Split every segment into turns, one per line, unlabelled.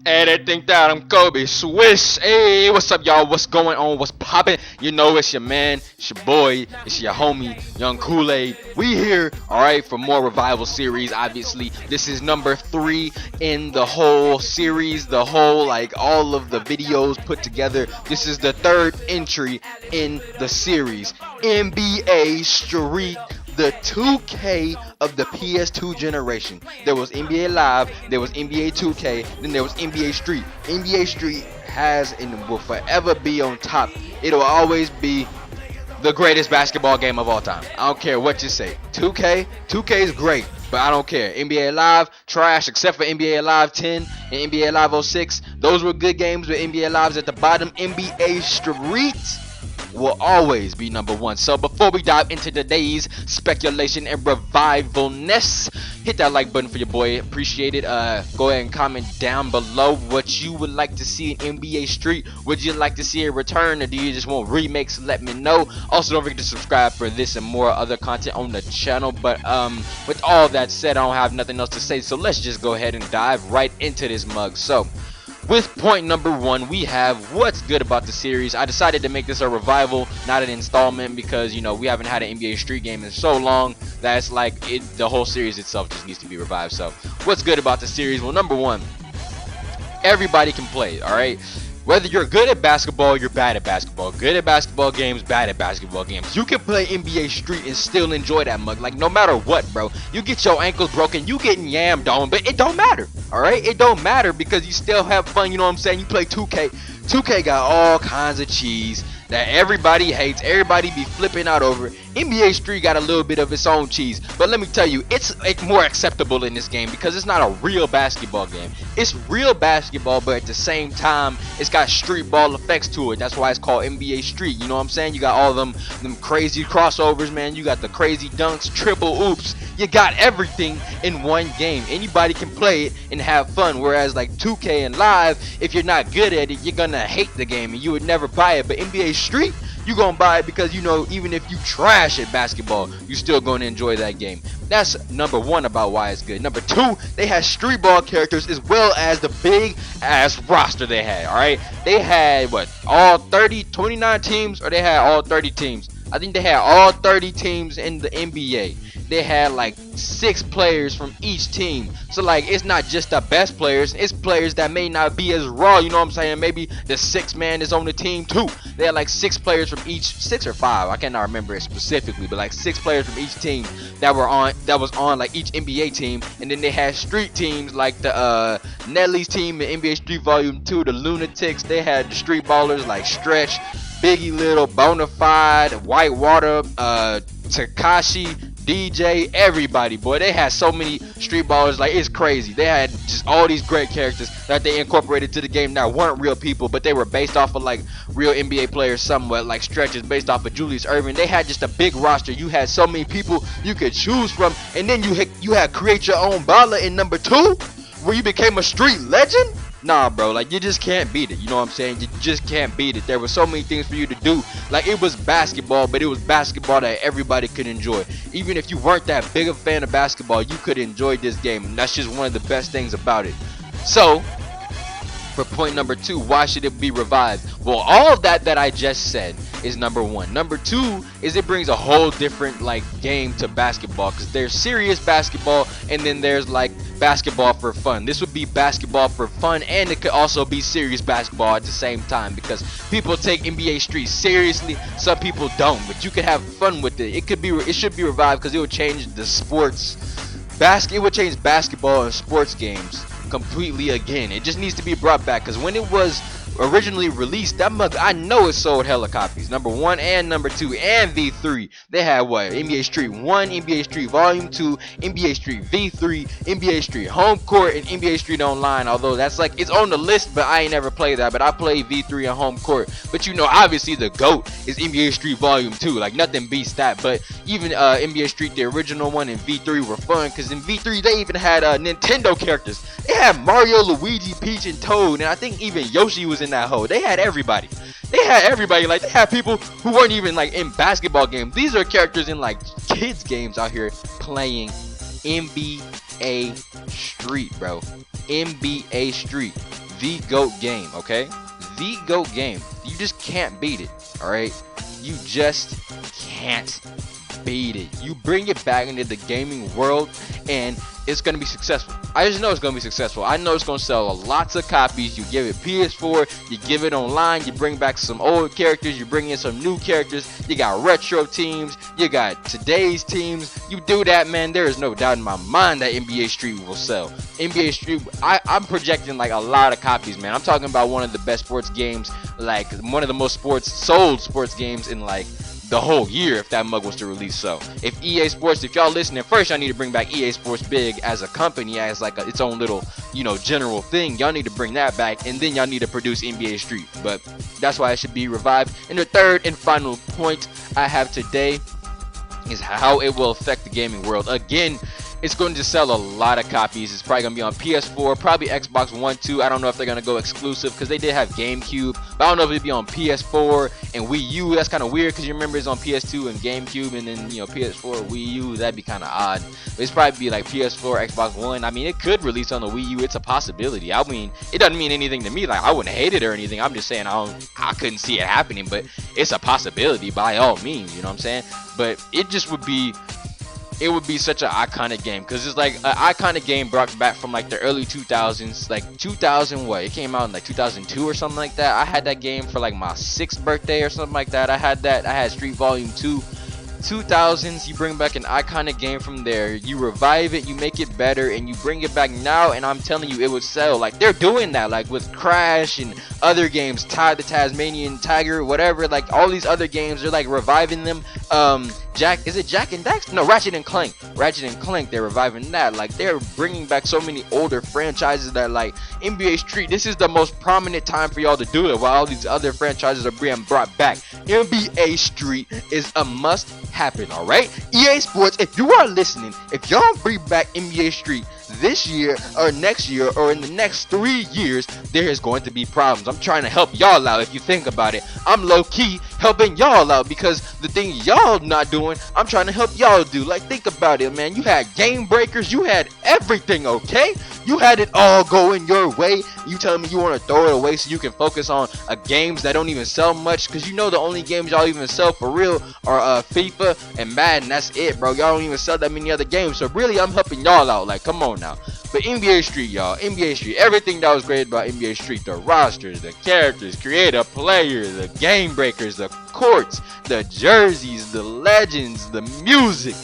And they think that I'm Kobe Swish. Hey, what's up, y'all? What's going on? What's poppin'? You know, it's your man, it's your boy, it's your homie, Young Kool-Aid. We here, alright, for more revival series. Obviously, this is number 3 in the whole series, the whole, like, all of the videos put together. This is the 3rd entry in the series. NBA Street, the 2K of the PS2 generation. There was NBA Live, there was NBA 2K, then there was NBA Street. NBA Street has and will forever be on top. It'll always be the greatest basketball game of all time. I don't care what you say. 2K is great, but I don't care. NBA Live, trash, except for NBA Live 10 and NBA Live 06. Those were good games, but NBA Live's at the bottom. NBA Street will always be number 1. So before we dive into today's speculation and revivalness, hit that like button for your boy. Appreciate it. Go ahead and comment down below what you would like to see in NBA Street. Would you like to see a return, or do you just want remakes? Let me know. Also, don't forget to subscribe for this and more other content on the channel. But with all that said, I don't have nothing else to say, so let's just go ahead and dive right into this mug. So with point number 1, we have what's good about the series. I decided to make this a revival, not an installment, because, you know, we haven't had an NBA Street game in so long that it's like the whole series itself just needs to be revived. So what's good about the series? Well, number 1, everybody can play, alright? Whether you're good at basketball, you're bad at basketball. Good at basketball games, bad at basketball games. You can play NBA Street and still enjoy that mug. Like, no matter what, bro. You get your ankles broken, you getting yammed on, but it don't matter. Alright? It don't matter because you still have fun, you know what I'm saying? You play 2K. 2K got all kinds of cheese that everybody hates, everybody be flipping out over. NBA Street got a little bit of its own cheese, but let me tell you, it's more acceptable in this game because it's not a real basketball game. It's real basketball, but at the same time, it's got street ball effects to it. That's why it's called NBA Street. You know what I'm saying? You got all them crazy crossovers, man. You got the crazy dunks, triple oops. You got everything in one game. Anybody can play it and have fun. Whereas like 2K and Live, if you're not good at it, you're gonna hate the game and you would never buy it. But NBA Street, you gonna buy it because, you know, even if you trash at basketball, you still gonna enjoy that game. That's number 1 about why it's good. Number 2, they had street ball characters as well as the big ass roster they had. Alright, they had what, all 29 teams, or they had all 30 teams? I think they had all 30 teams in the NBA. They had like 6 players from each team. So like, it's not just the best players, it's players that may not be as raw, you know what I'm saying? Maybe the 6th man is on the team too. They had like 6 players from each, 6 or 5, I cannot remember it specifically, but like 6 players from each team that was on like each NBA team. And then they had street teams like the Nelly's team in NBA Street Volume 2, the Lunatics. They had the street ballers like Stretch, Biggie Little, Bonafide, Whitewater, Takashi, DJ, everybody, boy. They had so many street ballers, like, it's crazy. They had just all these great characters that they incorporated to the game that weren't real people, but they were based off of like real NBA players somewhat. Like Stretch is based off of Julius Erving. They had just a big roster. You had so many people you could choose from, and then you had create your own baller in number 2, where you became a street legend. Nah, bro, like, you just can't beat it. You know what I'm saying? You just can't beat it. There were so many things for you to do. Like, it was basketball, but it was basketball that everybody could enjoy. Even if you weren't that big of a fan of basketball, you could enjoy this game, and that's just one of the best things about it. So, for point number 2, why should it be revived? Well, all of that I just said is number 1. Number 2 is it brings a whole different like game to basketball, because there's serious basketball and then there's like basketball for fun. This would be basketball for fun, and it could also be serious basketball at the same time, because people take NBA Street seriously, some people don't, but you could have fun with it. It should be revived because it would change the sports. It would change basketball and sports games completely again. It just needs to be brought back, because when it was originally released, that mug, I know it sold hella copies. Number 1 and number 2 and V3. They had what? NBA Street 1, NBA Street Volume 2, NBA Street V3, NBA Street Home Court, and NBA Street Online. Although that's like, it's on the list, but I ain't never played that. But I played V3 and Home Court. But you know, obviously the GOAT is NBA Street Volume 2. Like, nothing beats that. But even NBA Street, the original one, and V3 were fun, because in V3 they even had Nintendo characters. They had Mario, Luigi, Peach, and Toad, and I think even Yoshi was in that hole. They had everybody. Like, they had people who weren't even like in basketball games. These are characters in like kids games out here playing NBA Street, bro. NBA Street. the GOAT game, okay? The GOAT game. You just can't beat it, alright? You just can't beat it. You bring it back into the gaming world and it's going to be successful. I just know it's going to be successful. I know it's going to sell lots of copies. You give it PS4, you give it online, you bring back some old characters, you bring in some new characters, you got retro teams, you got today's teams. You do that, man, there is no doubt in my mind that NBA Street will sell. NBA Street, I'm projecting like a lot of copies, man. I'm talking about one of the best sports games, like one of the most sold sports games in like the whole year if that mug was to release. So if EA Sports, if y'all listening, first y'all need to bring back EA Sports big as a company, as like its own little, you know, general thing. Y'all need to bring that back, and then y'all need to produce NBA Street. But that's why it should be revived. And the third and final point I have today is how it will affect the gaming world. Again, it's going to sell a lot of copies. It's probably going to be on PS4, probably Xbox One too. I don't know if they're going to go exclusive because they did have Gamecube, but I don't know if it'd be on PS4 and Wii U. That's kind of weird because you remember it's on PS2 and Gamecube, and then, you know, PS4, Wii U. That'd be kind of odd. But it's probably be like PS4, Xbox One. I mean, it could release on the Wii U. It's a possibility. I mean, it doesn't mean anything to me. Like, I wouldn't hate it or anything. I'm just saying I couldn't see it happening, but it's a possibility by all means. You know what I'm saying? But it just would be. It would be such an iconic game because it's like an iconic game brought back from like the early 2000s, like 2000 what? It came out in like 2002 or something like that. I had that game for like my 6th birthday or something like that. I had Street Volume 2. 2000s, you bring back an iconic game from there, you revive it, you make it better, and you bring it back now, and I'm telling you, it would sell. Like, they're doing that, like with Crash and other games, the Tasmanian Tiger, whatever, like all these other games, they're like reviving them. Is it Jack and Dax? No, Ratchet and Clank, they're reviving that. Like, they're bringing back so many older franchises that, like, NBA Street, this is the most prominent time for y'all to do it, while all these other franchises are being brought back. NBA Street is a must happen, alright? EA Sports, if you are listening, if y'all bring back NBA Street this year or next year or in the next 3 years, there is going to be problems. I'm trying to help y'all out. If you think about it, I'm low-key helping y'all out because the thing y'all not doing, I'm trying to help y'all do. Like, think about it, man. You had game breakers, you had everything, okay? You had it all going your way. You telling me you want to throw it away so you can focus on games that don't even sell much? Because you know the only games y'all even sell for real are FIFA and Madden. That's it, bro. Y'all don't even sell that many other games. So really, I'm helping y'all out. Like, come on now. But NBA Street, y'all, NBA Street, everything that was great about NBA Street, the rosters, the characters, creative players, the game breakers, the courts, the jerseys, the legends, the music,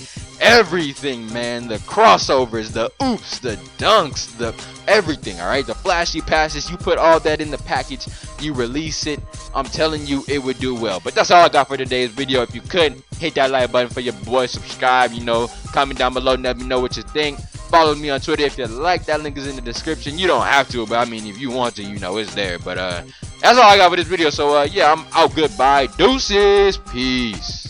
everything, man, the crossovers, the oops, the dunks, the everything, all right, the flashy passes, you put all that in the package, you release it, I'm telling you, it would do well. But that's all I got for today's video. If you could, hit that like button for your boy, subscribe, you know, comment down below, let me know what you think. Follow me on Twitter if you like. That link is in the description. You don't have to, but I mean, if you want to, you know, it's there. But that's all I got for this video. So yeah, I'm out. Goodbye. Deuces. Peace.